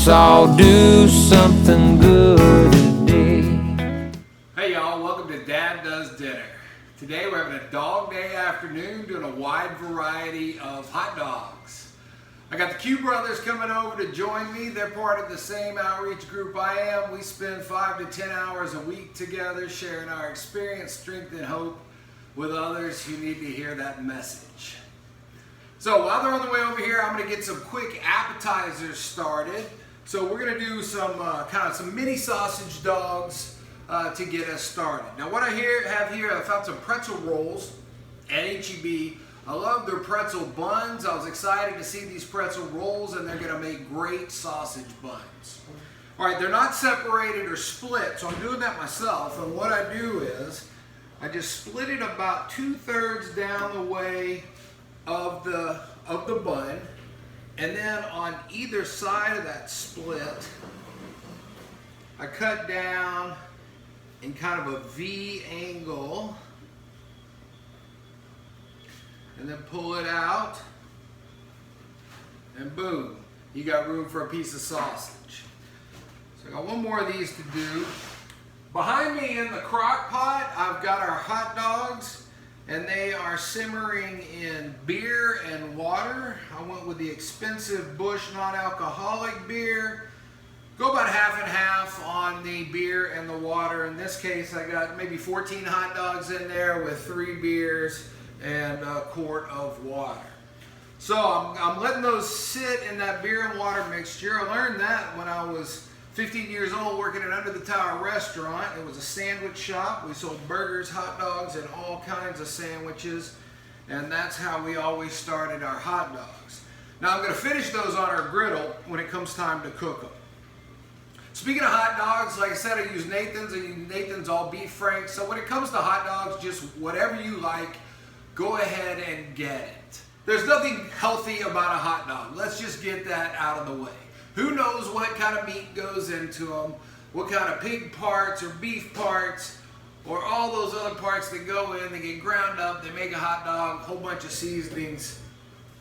let's all do something good today. Hey y'all, welcome to Dad Does Dinner. Today we're having a dog day afternoon doing a wide variety of hot dogs. I got the Q brothers coming over to join me. They're part of the same outreach group I am. We spend 5 to 10 hours a week together sharing our experience, strength, and hope with others who need to hear that message. So while they're on the way over here, I'm going to get some quick appetizers started. So we're going to do some some mini sausage dogs to get us started. Now what I have here, I found some pretzel rolls at H-E-B. I love their pretzel buns. I was excited to see these pretzel rolls, and they're going to make great sausage buns. All right, they're not separated or split, so I'm doing that myself. And what I do is I just split it about 2/3 down the way of the bun, and then on either side of that split, I cut down in kind of a V angle, and then pull it out, and boom, you got room for a piece of sausage. So I got one more of these to do. Behind me in the crock pot, I've got our hot dogs, and they are simmering in beer and water. I went with the expensive Busch non-alcoholic beer. Go about half and half on the beer and the water. In this case, I got maybe 14 hot dogs in there with 3 beers and a quart of water. So I'm letting those sit in that beer and water mixture. I learned that when I was 15 years old working at Under the Tower restaurant. It was a sandwich shop. We sold burgers, hot dogs, and all kinds of sandwiches. And that's how we always started our hot dogs. Now I'm going to finish those on our griddle when it comes time to cook them. Speaking of hot dogs, like I said, I use Nathan's. I use Nathan's all beef franks. So when it comes to hot dogs, just whatever you like, go ahead and get it. There's nothing healthy about a hot dog. Let's just get that out of the way. Who knows what kind of meat goes into them, what kind of pig parts or beef parts, or all those other parts that go in, they get ground up, they make a hot dog, a whole bunch of seasonings.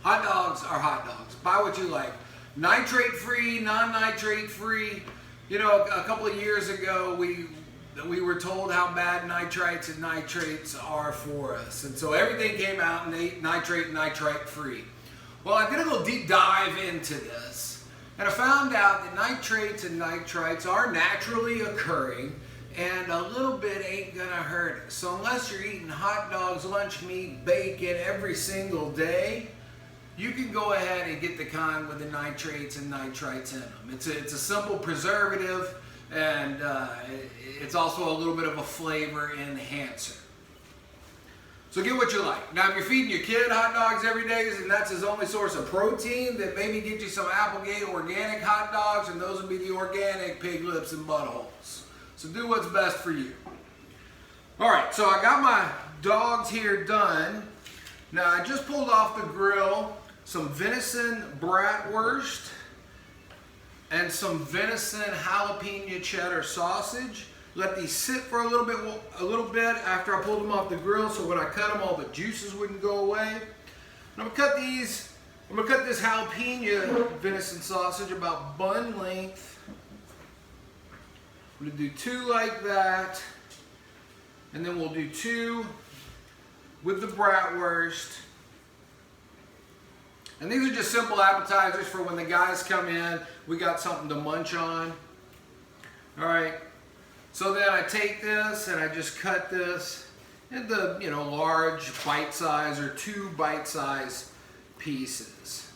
Hot dogs are hot dogs. Buy what you like. Nitrate free, non-nitrate free. You know, a couple of years ago, we were told how bad nitrites and nitrates are for us. And so everything came out nitrate and nitrite free. Well, I did a little deep dive into this, and I found out that nitrates and nitrites are naturally occurring, and a little bit ain't gonna hurt us. So unless you're eating hot dogs, lunch meat, bacon every single day, you can go ahead and get the kind with the nitrates and nitrites in them. It's a simple preservative, and it's also a little bit of a flavor enhancer. So get what you like. Now if you're feeding your kid hot dogs every day and that's his only source of protein, then maybe get you some Applegate organic hot dogs, and those will be the organic pig lips and buttholes. So do what's best for you. Alright, so I got my dogs here done. Now I just pulled off the grill some venison bratwurst and some venison jalapeno cheddar sausage. Let these sit for a little bit after I pulled them off the grill, so when I cut them, all the juices wouldn't go away. And I'm gonna cut this jalapeno venison sausage about bun length. I'm gonna do 2 like that, and then we'll do 2 with the bratwurst. And these are just simple appetizers for when the guys come in. We got something to munch on. All right. So then I take this and I just cut this into, large bite size or 2 bite size pieces.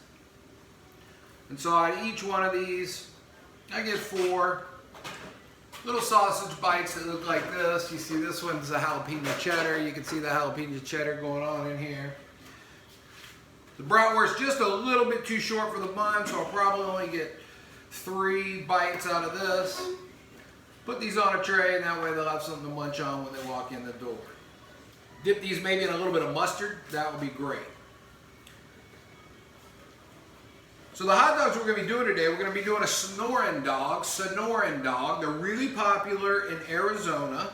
And so on each one of these, I get 4 little sausage bites that look like this. You see this one's a jalapeno cheddar. You can see the jalapeno cheddar going on in here. The bratwurst just a little bit too short for the bun, so I'll probably only get 3 bites out of this. Put these on a tray, and that way they'll have something to munch on when they walk in the door. Dip these maybe in a little bit of mustard. That would be great. So the hot dogs we're going to be doing today, we're going to be doing a Sonora Dog. They're really popular in Arizona.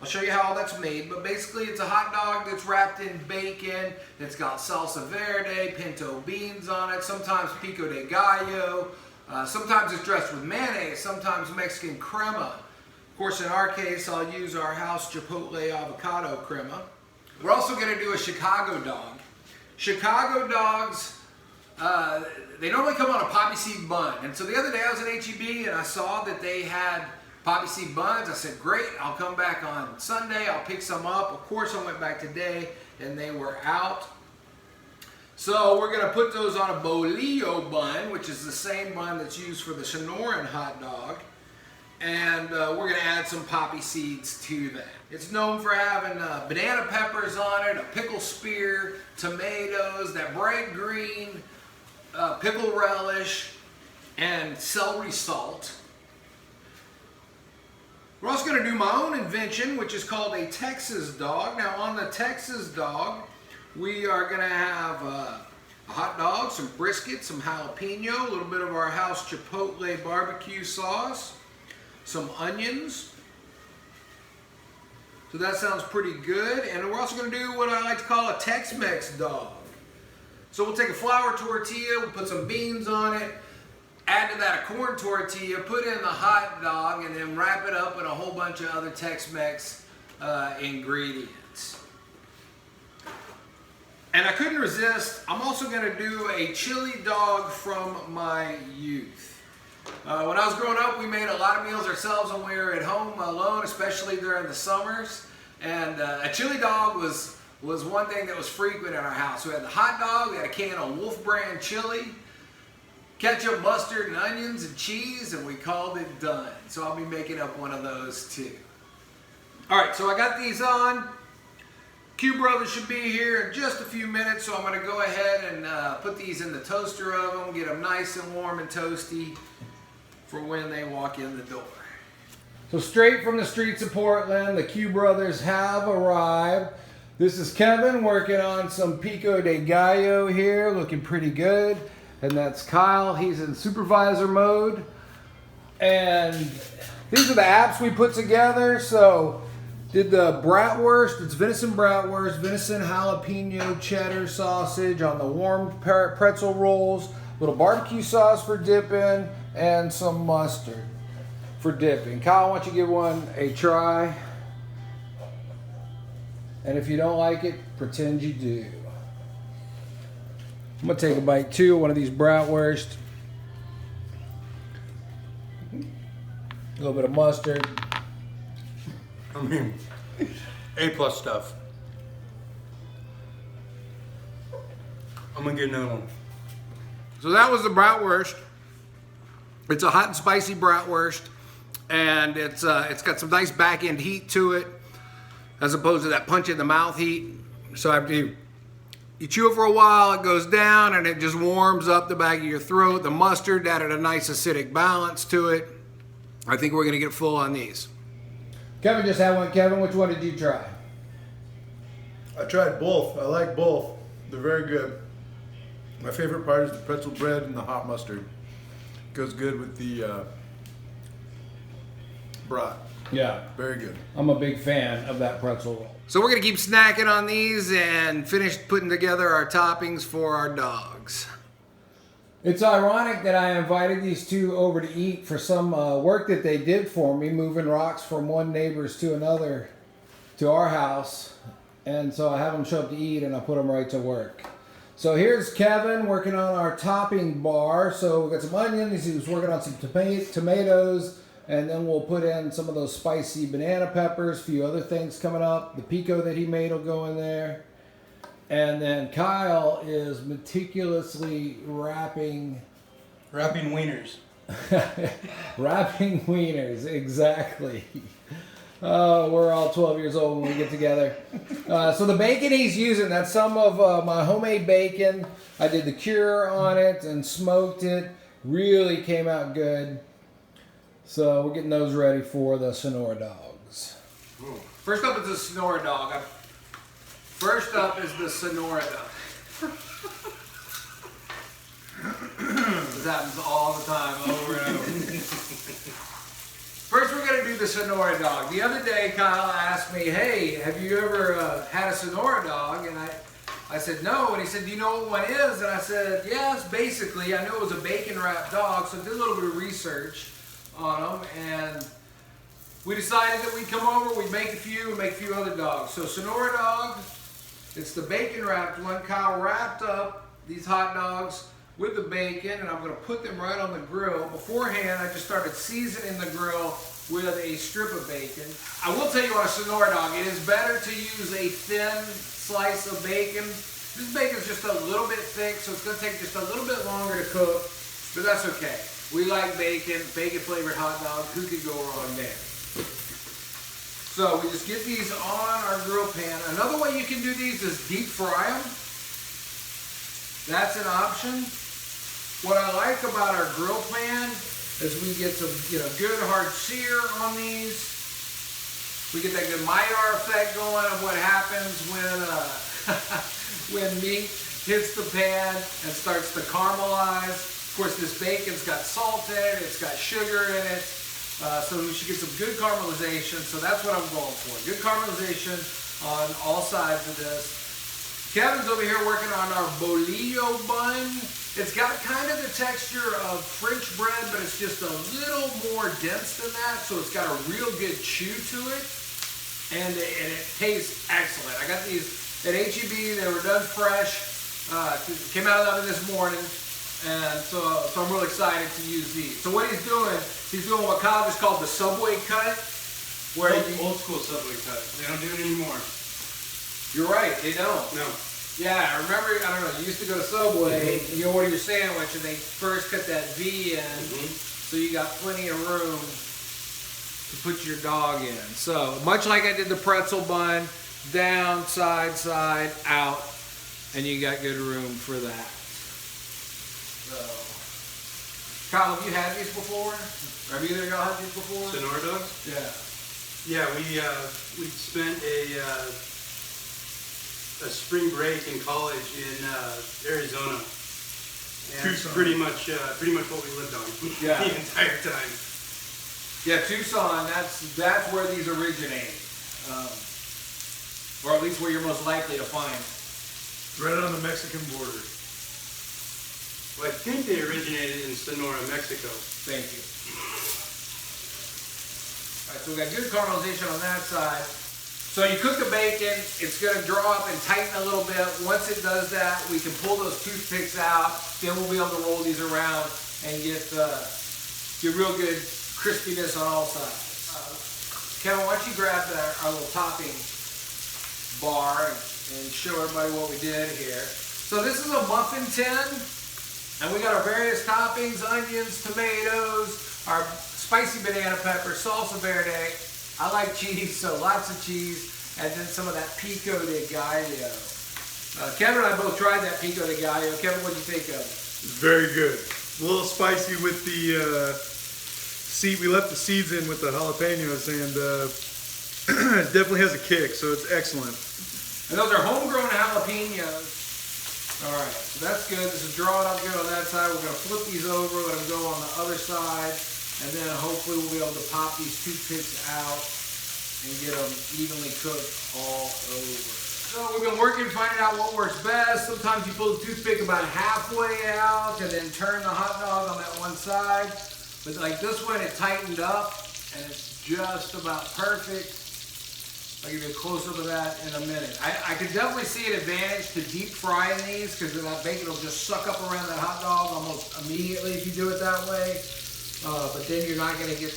I'll show you how all that's made, but basically it's a hot dog that's wrapped in bacon. It's got salsa verde, pinto beans on it, sometimes pico de gallo, Sometimes it's dressed with mayonnaise, sometimes Mexican crema. Of course, in our case, I'll use our house Chipotle avocado crema. We're also going to do a Chicago dog. Chicago dogs, they normally come on a poppy seed bun. And so the other day I was at H-E-B and I saw that they had poppy seed buns. I said, great, I'll come back on Sunday, I'll pick some up. Of course, I went back today and they were out. So we're going to put those on a bolillo bun, which is the same bun that's used for the Sonoran hot dog. And we're going to add some poppy seeds to that. It's known for having banana peppers on it, a pickle spear, tomatoes, that bright green pickle relish, and celery salt. We're also going to do my own invention, which is called a Texas dog. Now on the Texas dog, we are going to have a hot dog, some brisket, some jalapeno, a little bit of our house Chipotle barbecue sauce, some onions. So that sounds pretty good. And we're also going to do what I like to call a Tex-Mex dog. So we'll take a flour tortilla, we'll put some beans on it, add to that a corn tortilla, put in the hot dog, and then wrap it up in a whole bunch of other Tex-Mex ingredients. And I couldn't resist, I'm also going to do a chili dog from my youth. When I was growing up, we made a lot of meals ourselves when we were at home alone, especially during the summers. And a chili dog was one thing that was frequent in our house. We had the hot dog, we had a can of Wolf brand chili, ketchup, mustard, and onions and cheese, and we called it done. So I'll be making up one of those too. All right, so I got these on. Q Brothers should be here in just a few minutes, so I'm going to go ahead and put these in the toaster oven, get them nice and warm and toasty for when they walk in the door. So straight from the streets of Portland, the Q Brothers have arrived. This is Kevin working on some pico de gallo here, looking pretty good. And that's Kyle, he's in supervisor mode. And these are the apps we put together. So did the bratwurst, it's venison bratwurst, venison jalapeno cheddar sausage on the warm pretzel rolls, little barbecue sauce for dipping, and some mustard for dipping. Kyle, why don't you give one a try? And if you don't like it, pretend you do. I'm gonna take a bite too, one of these bratwurst. A little bit of mustard. I mean, A+ stuff. I'm gonna get another one. So that was the bratwurst. It's a hot and spicy bratwurst, and it's got some nice back end heat to it, as opposed to that punch in the mouth heat. So after you chew it for a while, it goes down and it just warms up the back of your throat. The mustard added a nice acidic balance to it. I think we're gonna get full on these. Kevin just had one. Kevin, which one did you try? I tried both. I like both. They're very good. My favorite part is the pretzel bread and the hot mustard. Goes good with the brat. Yeah. Very good. I'm a big fan of that pretzel roll. So we're going to keep snacking on these and finish putting together our toppings for our dogs. It's ironic that I invited these two over to eat for some work that they did for me, moving rocks from one neighbor's to another to our house. And so I have them show up to eat and I put them right to work. So here's Kevin working on our topping bar. So we got some onions, he was working on some tomatoes, and then we'll put in some of those spicy banana peppers, a few other things coming up. The pico that he made will go in there. And then Kyle is meticulously wrapping wieners. Wrapping wieners, exactly. We're all 12 years old when we get together. So the bacon he's using, that's some of my homemade bacon. I did the cure on it and smoked it. Really came out good. So we're getting those ready for the Sonora Dogs. First up is the Sonora Dog. First up is the Sonora Dog. This happens all the time, over and over. First, we're going to do the Sonora Dog. The other day, Kyle asked me, hey, have you ever had a Sonora Dog? And I said, no. And he said, do you know what one is? And I said, yes, basically. I knew it was a bacon wrapped dog, so I did a little bit of research on them. And we decided that we'd come over, we'd make a few other dogs. So Sonora Dog, it's the bacon wrapped one. Kyle wrapped up these hot dogs with the bacon, and I'm gonna put them right on the grill. Beforehand, I just started seasoning the grill with a strip of bacon. I will tell you on a Sonora Dog, it is better to use a thin slice of bacon. This bacon's just a little bit thick, so it's gonna take just a little bit longer to cook, but that's okay. We like bacon, bacon flavored hot dog. Who could go wrong there? So we just get these on our grill pan. Another way you can do these is deep fry them. That's an option. What I like about our grill pan is we get some, good hard sear on these. We get that good Maillard effect going of what happens when when meat hits the pan and starts to caramelize. Of course, this bacon's got salt in it, it's got sugar in it, so we should get some good caramelization. So that's what I'm going for. Good caramelization on all sides of this. Kevin's over here working on our bolillo bun. It's got kind of the texture of French bread, but it's just a little more dense than that, so it's got a real good chew to it, and it tastes excellent. I got these at H-E-B. They were done fresh. Came out of the oven this morning, and so I'm really excited to use these. So what he's doing what Kyle just called the Subway cut, where old school Subway cut. They don't do it anymore. You're right, they don't. No. Yeah, I remember, I don't know, you used to go to Subway and you order your sandwich and they first cut that V in, so you got plenty of room to put your dog in. So, much like I did the pretzel bun, down, side, out, and you got good room for that. So, Kyle, have you had these before? Have either of y'all had these before? Sonora Dogs? Yeah. Yeah, we spent a spring break in college in Arizona, and Tucson. pretty much what we lived on Yeah. the entire time. Yeah, Tucson, that's where these originate. Or at least where you're most likely to find them. Right on the Mexican border. Well, I think they originated in Sonora, Mexico. Thank you. All right, so we got good caramelization on that side. So you cook the bacon, it's gonna draw up and tighten a little bit. Once it does that, we can pull those toothpicks out. Then we'll be able to roll these around and get real good crispiness on all sides. Kevin, why don't you grab our little topping bar and show everybody what we did here. So this is a muffin tin, and we got our various toppings: onions, tomatoes, our spicy banana pepper, salsa verde. I like cheese, so lots of cheese, and then some of that pico de gallo. Kevin and I both tried that pico de gallo. Kevin, what do you think of it? It's very good. A little spicy with the seed. We left the seeds in with the jalapenos, and it definitely has a kick, so it's excellent. And those are homegrown jalapenos. All right, so that's good. This is drawing up good on that side. We're going to flip these over, let them go on the other side. And then hopefully we'll be able to pop these toothpicks out and get them evenly cooked all over. So we've been working, finding out what works best. Sometimes you pull the toothpick about halfway out and then turn the hot dog on that one side. But like this one, it tightened up and it's just about perfect. I'll give you a close-up of that in a minute. I could definitely see an advantage to deep frying these because that bacon will just suck up around that hot dog almost immediately if you do it that way. But then you're not going to get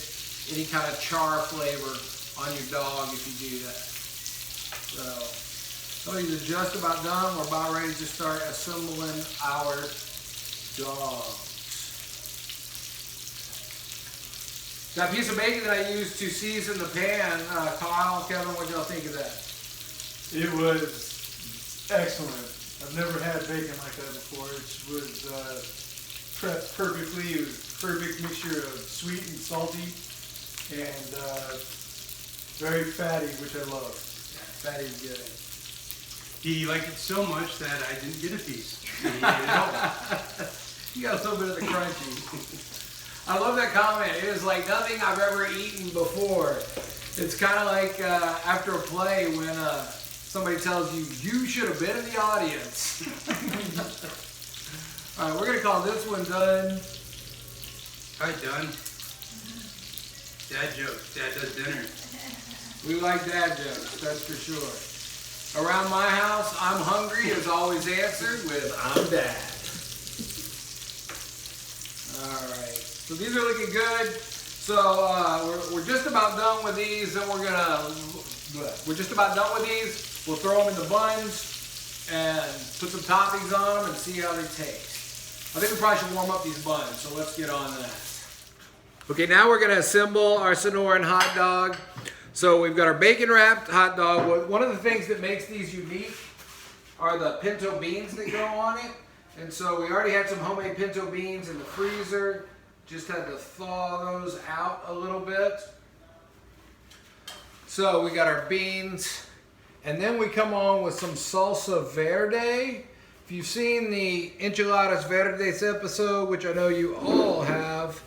any kind of char flavor on your dog if you do that. So these are just about done. We're about ready to start assembling our dogs. That piece of bacon that I used to season the pan, Kyle, Kevin, what y'all think of that? It was excellent. I've never had bacon like that before. It was prepped perfectly. It was a perfect mixture of sweet and salty, and very fatty, which I love. Yeah, fatty's good. He liked it so much that I didn't get a piece. He ate it all. You got a little bit of the crunchy. I love that comment. It is like nothing I've ever eaten before. It's kind of like after a play when somebody tells you, you should have been in the audience. All right, we're gonna call this one done. Hi, done. Dad jokes. Dad does dinner. We like dad jokes, that's for sure. Around my house, I'm hungry is always answered with I'm dad. All right, so these are looking good. So we're just about done with these, and we're just about done with these. We'll throw them in the buns and put some toppings on them and see how they taste. I think we probably should warm up these buns, so let's get on that. Okay, now we're gonna assemble our Sonoran hot dog. So we've got our bacon wrapped hot dog. One of the things that makes these unique are the pinto beans that go on it. And so we already had some homemade pinto beans in the freezer. Just had to thaw those out a little bit. So we got our beans. And then we come on with some salsa verde. If you've seen the Enchiladas Verdes episode, which I know you all have,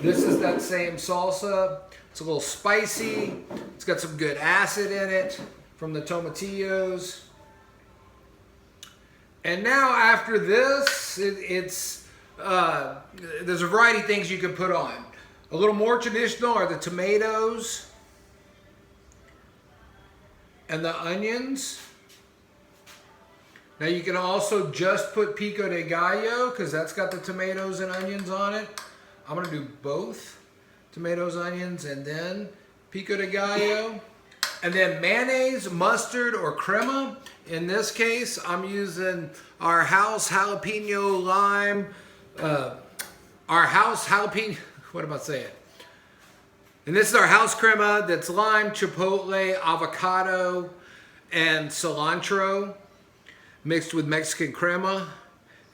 this is that same salsa. It's a little spicy. It's got some good acid in it from the tomatillos. And now after this, there's a variety of things you can put on. A little more traditional are the tomatoes and the onions. Now you can also just put pico de gallo because that's got the tomatoes and onions on it. I'm gonna do both. Tomatoes, onions, and then pico de gallo. And then mayonnaise, mustard, or crema. In this case, I'm using our house jalapeno lime. What am I saying? And this is our house crema that's lime, chipotle, avocado, and cilantro mixed with Mexican crema.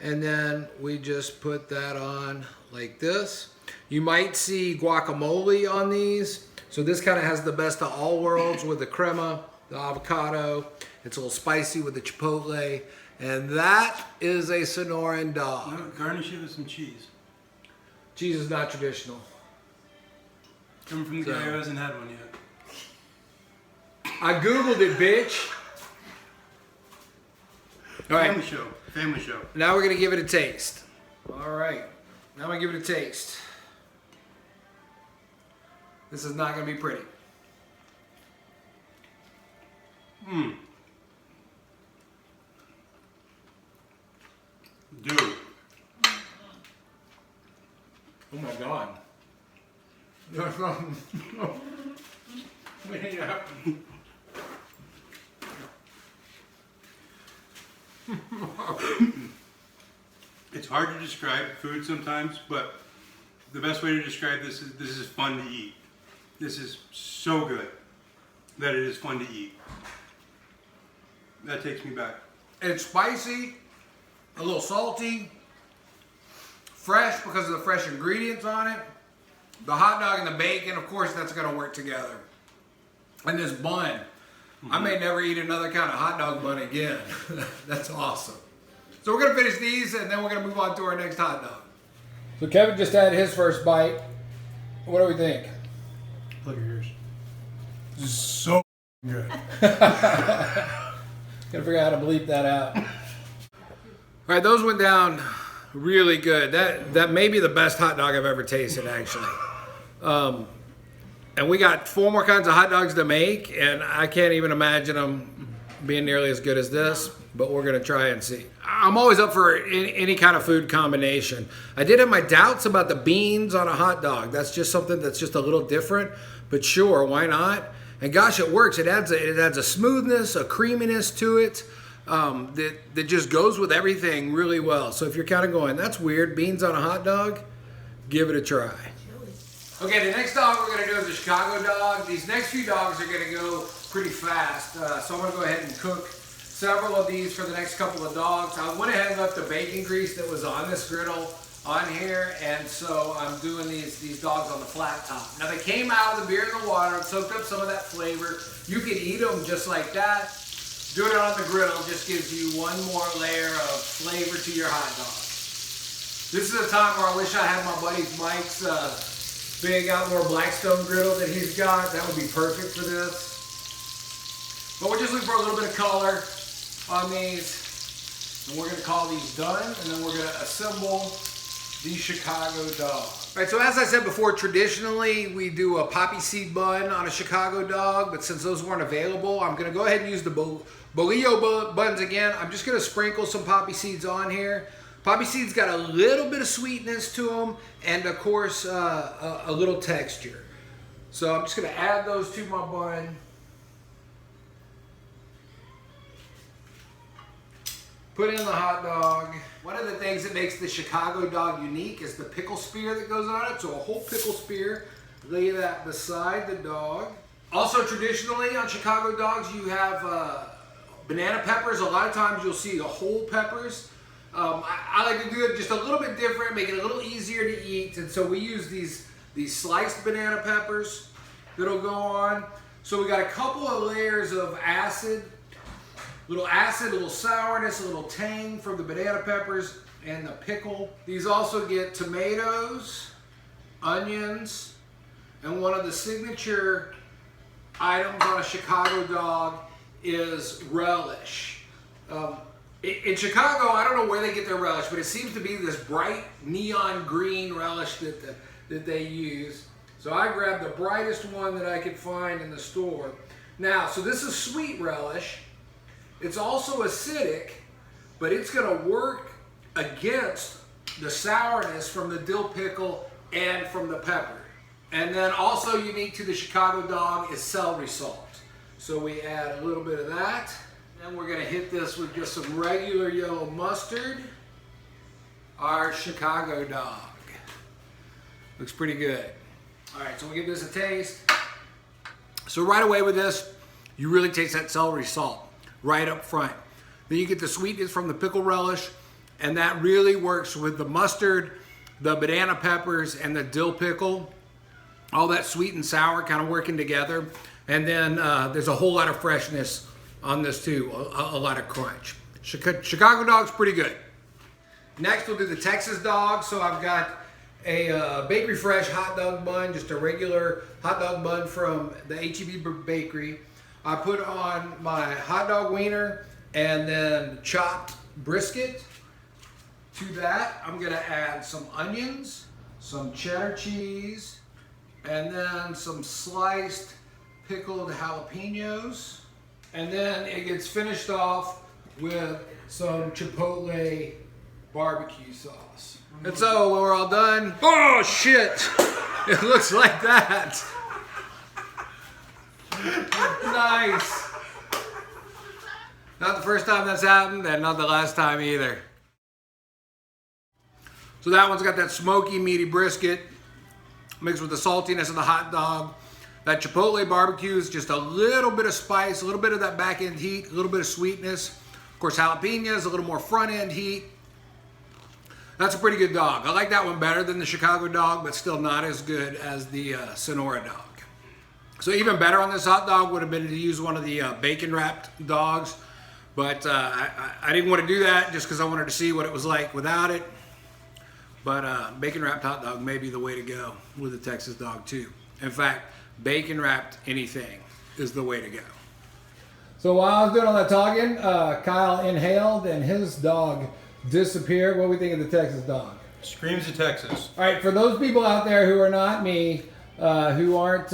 And then we just put that on like this. You might see guacamole on these. So this kind of has the best of all worlds with the crema, the avocado. It's a little spicy with the chipotle. And that is a Sonoran dog. Garnish it with some cheese. Cheese is not traditional. Coming from the guy who hasn't had one yet. I Googled it, bitch. All right. Family show. Family show. Now we're going to give it a taste. All right. Now I'm going to give it a taste. This is not going to be pretty. Dude. Oh my God. It's hard to describe food sometimes, but the best way to describe this is fun to eat. This is so good that it is fun to eat. That takes me back. It's spicy, a little salty, fresh because of the fresh ingredients on it. The hot dog and the bacon, of course, that's going to work together. And this bun, I may never eat another kind of hot dog bun again. That's awesome. So we're going to finish these and then we're going to move on to our next hot dog. So Kevin just had his first bite. What do we think? Look at yours. This is so good. Gotta figure out how to bleep that out. All right, those went down really good. That may be the best hot dog I've ever tasted, actually. And we got 4 more kinds of hot dogs to make, and I can't even imagine them being nearly as good as this, but we're gonna try and see. I'm always up for any kind of food combination. I did have my doubts about the beans on a hot dog. That's just something that's just a little different, but sure, why not? And gosh, it works. It adds a smoothness, a creaminess to it that just goes with everything really well. So if you're kind of going, that's weird, beans on a hot dog, give it a try. Okay, the next dog we're going to do is a Chicago dog. These next few dogs are going to go pretty fast. So I'm going to go ahead and cook several of these for the next couple of dogs. I went ahead and left the bacon grease that was on this griddle on here, and so I'm doing these dogs on the flat top. Now they came out of the beer and the water and soaked up some of that flavor. You can eat them just like that. Doing it on the griddle just gives you one more layer of flavor to your hot dog. This is a time where I wish I had my buddy Mike's big Outdoor Blackstone griddle that he's got. That would be perfect for this. But we're just looking for a little bit of color on these. And we're gonna call these done, and then we're gonna assemble the Chicago Dog. All right, so as I said before, traditionally we do a poppy seed bun on a Chicago Dog, but since those weren't available, I'm gonna go ahead and use the bolillo buns again. I'm just gonna sprinkle some poppy seeds on here. Poppy seeds got a little bit of sweetness to them, and of course, a little texture. So I'm just gonna add those to my bun. Put in the hot dog. One of the things that makes the Chicago Dog unique is the pickle spear that goes on it. So a whole pickle spear, lay that beside the dog. Also traditionally on Chicago Dogs, you have banana peppers. A lot of times you'll see the whole peppers. I like to do it just a little bit different, make it a little easier to eat. And so we use these sliced banana peppers that'll go on. So we got a couple of layers of acid. Little acid, a little sourness, a little tang from the banana peppers and the pickle. These also get tomatoes, onions, and one of the signature items on a Chicago Dog is relish. In Chicago, I don't know where they get their relish, but it seems to be this bright neon green relish that they use. So I grabbed the brightest one that I could find in the store. Now, so this is sweet relish. It's also acidic, but it's gonna work against the sourness from the dill pickle and from the pepper. And then also unique to the Chicago Dog is celery salt. So we add a little bit of that. Then we're gonna hit this with just some regular yellow mustard. Our Chicago Dog. Looks pretty good. All right, so we'll give this a taste. So right away with this, you really taste that celery salt right up front. Then you get the sweetness from the pickle relish, and that really works with the mustard, the banana peppers, and the dill pickle. All that sweet and sour kind of working together. And then there's a whole lot of freshness on this too, a lot of crunch. Chicago Dog's pretty good. Next we'll do the Texas Dog. So I've got a Bakery Fresh hot dog bun, just a regular hot dog bun from the H-E-B bakery. I put on my hot dog wiener and then chopped brisket. To that, I'm gonna add some onions, some cheddar cheese, and then some sliced pickled jalapenos. And then it gets finished off with some chipotle barbecue sauce. And so when we're all done, oh shit, it looks like that. Nice. Not the first time that's happened, and not the last time either. So that one's got that smoky, meaty brisket mixed with the saltiness of the hot dog. That chipotle barbecue is just a little bit of spice, a little bit of that back end heat, a little bit of sweetness. Of course, jalapenos, a little more front end heat. That's a pretty good dog. I like that one better than the Chicago Dog, but still not as good as the Sonora Dog. So even better on this hot dog would have been to use one of the bacon wrapped dogs, but I didn't want to do that just because I wanted to see what it was like without it. But bacon wrapped hot dog may be the way to go with the Texas Dog too. In fact, bacon wrapped anything is the way to go. So while I was doing all that talking, Kyle inhaled and his dog disappeared. What do we think of the Texas Dog? Screams of Texas. All right, for those people out there who are not me, who aren't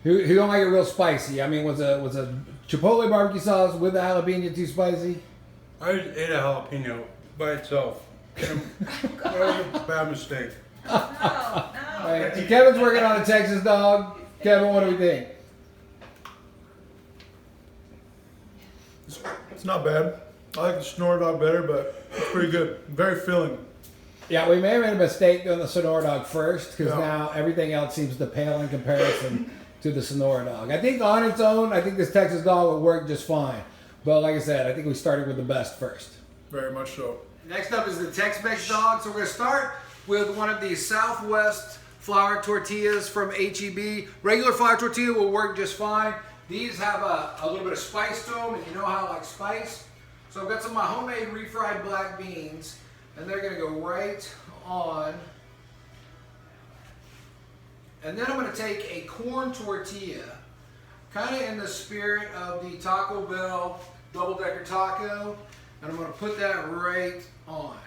who don't like it real spicy. I mean, was a chipotle barbecue sauce with the jalapeno too spicy? I ate a jalapeno by itself. That was a bad mistake. No. All right, so Kevin's working on a Texas Dog. Kevin, what do we think? It's not bad. I like the Sonora Dog better, but it's pretty good. Very filling. Yeah, we may have made a mistake doing the Sonora Dog first because Yeah. now everything else seems to pale in comparison to the Sonora Dog. I think on its own, I think this Texas Dog would work just fine. But like I said, I think we started with the best first. Very much so. Next up is the Tex-Mex Dog. So we're going to start with one of these Southwest flour tortillas from H-E-B. Regular flour tortilla will work just fine. These have a little bit of spice to them, and you know how I like spice. So I've got some of my homemade refried black beans, and they're going to go right on. And then I'm going to take a corn tortilla, kind of in the spirit of the Taco Bell double-decker taco, and I'm going to put that right on.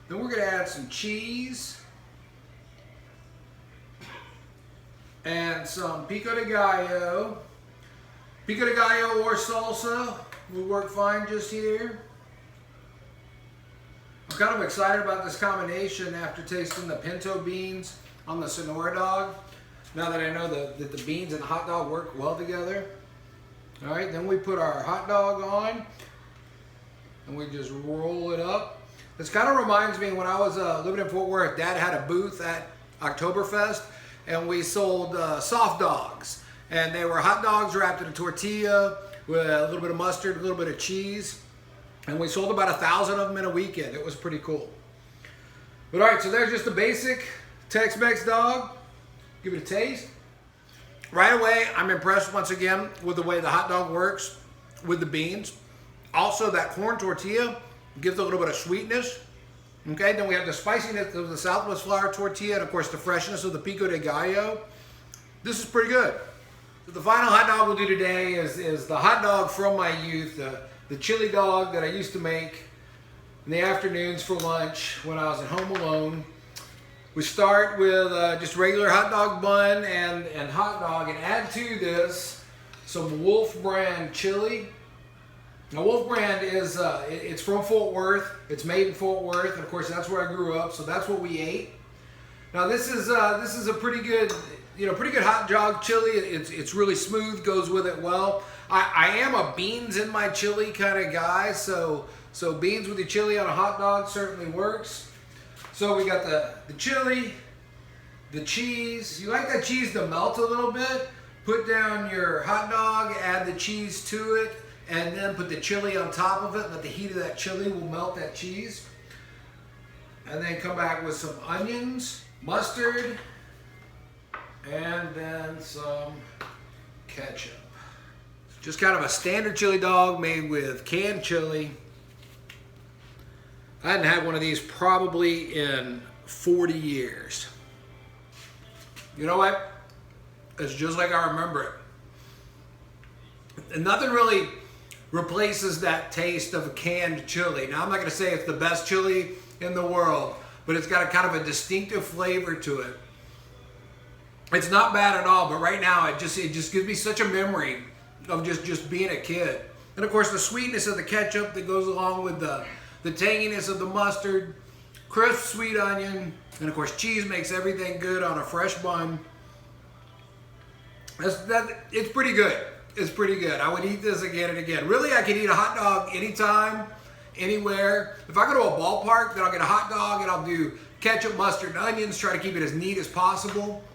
Then we're going to add some cheese and some pico de gallo. Pico de gallo or salsa will work fine just here. I'm kind of excited about this combination after tasting the pinto beans on the Sonora Dog. Now that I know that the beans and the hot dog work well together. All right, then we put our hot dog on and we just roll it up. This kind of reminds me when I was living in Fort Worth, Dad had a booth at Oktoberfest and we sold soft dogs. And they were hot dogs wrapped in a tortilla with a little bit of mustard, a little bit of cheese. And we sold about 1,000 of them in a weekend. It was pretty cool. But all right, so there's just a basic Tex-Mex dog. Give it a taste. Right away, I'm impressed once again with the way the hot dog works with the beans. Also, that corn tortilla gives a little bit of sweetness. Okay, then we have the spiciness of the Southwest flour tortilla and of course the freshness of the pico de gallo. This is pretty good. So the final hot dog we'll do today is the hot dog from my youth, the chili dog that I used to make in the afternoons for lunch when I was at home alone. We start with just regular hot dog bun and hot dog, and add to this some Wolf brand chili. Now Wolf brand is it's from Fort Worth. It's made in Fort Worth, and of course that's where I grew up. So that's what we ate. Now this is a pretty good hot dog chili. It's really smooth, goes with it well. I am a beans in my chili kind of guy, so beans with the chili on a hot dog certainly works. So we got the chili, the cheese. If you like that cheese to melt a little bit, put down your hot dog, add the cheese to it, and then put the chili on top of it. Let the heat of that chili will melt that cheese. And then come back with some onions, mustard, and then some ketchup. Just kind of a standard chili dog made with canned chili. I hadn't had one of these probably in 40 years. You know what? It's just like I remember it. And nothing really replaces that taste of a canned chili. Now I'm not going to say it's the best chili in the world, but it's got a kind of a distinctive flavor to it. It's not bad at all, but right now it just gives me such a memory of just being a kid. And of course the sweetness of the ketchup that goes along with the tanginess of the mustard, crisp sweet onion, and of course cheese makes everything good on a fresh bun. It's pretty good. It's pretty good. I would eat this again and again. Really, I could eat a hot dog anytime, anywhere. If I go to a ballpark, then I'll get a hot dog and I'll do ketchup, mustard, and onions, try to keep it as neat as possible.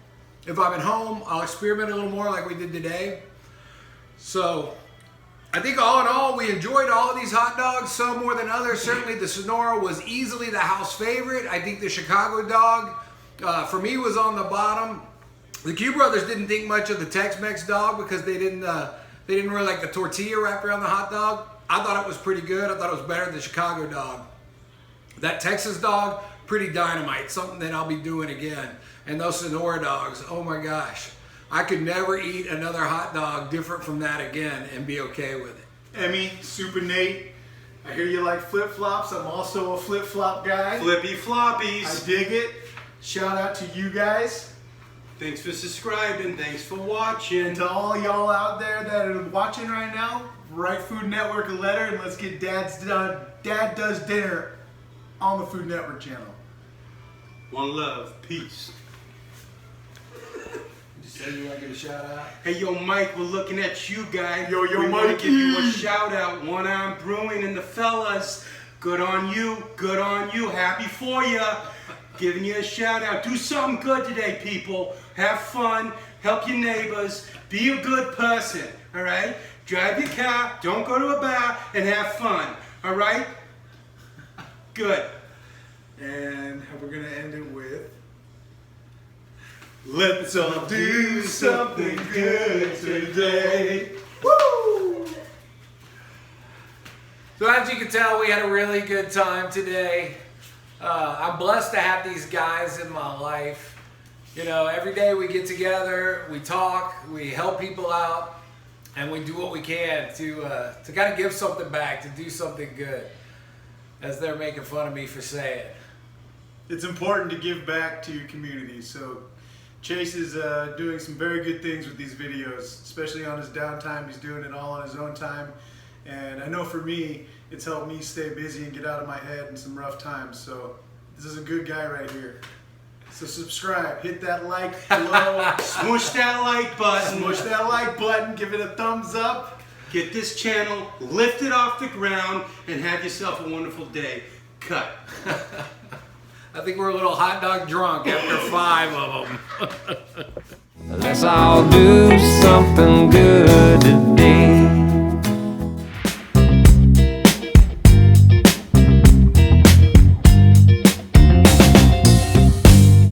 If I'm at home, I'll experiment a little more like we did today. So I think all in all, we enjoyed all of these hot dogs, some more than others. Certainly the Sonora was easily the house favorite. I think the Chicago dog, for me, was on the bottom. The Q brothers didn't think much of the Tex-Mex dog because they didn't really like the tortilla wrapped around the hot dog. I thought it was pretty good. I thought it was better than the Chicago dog. That Texas dog, pretty dynamite, something that I'll be doing again. And those Sonora dogs, oh my gosh. I could never eat another hot dog different from that again and be okay with it. Emmy, Super Nate, I hear you like flip-flops. I'm also a flip-flop guy. Flippy floppies. I dig it. Shout out to you guys. Thanks for subscribing. Thanks for watching. And to all y'all out there that are watching right now, write Food Network a letter and let's get Dad Does Dinner on the Food Network channel. One love. Peace. Say you want to give a shout out? Hey, yo, Mike, we're looking at you, guy. Yo, we want to Mikey. give you a shout out. One Arm Brewing and the fellas. Good on you. Good on you. Happy for you. Giving you a shout out. Do something good today, people. Have fun. Help your neighbors. Be a good person. All right? Drive your car. Don't go to a bar and have fun. All right? Good. And we're going to end it with, let's all do something good today. Woo! So as you can tell, we had a really good time today. I'm blessed to have these guys in my life. You know, every day we get together, we talk, we help people out. and we do what we can to kind of give something back, to do something good, as they're making fun of me for saying. It's important to give back to your community. So Chase is doing some very good things with these videos, especially on his downtime. He's doing it all on his own time. And I know for me, it's helped me stay busy and get out of my head in some rough times. So this is a good guy right here. So subscribe, hit that like below, Smush that like button. smush that like button, give it a thumbs up. Get this channel lifted off the ground and have yourself a wonderful day. Cut. I think we're a little hot dog drunk after 5 of them. Let's all do something good today.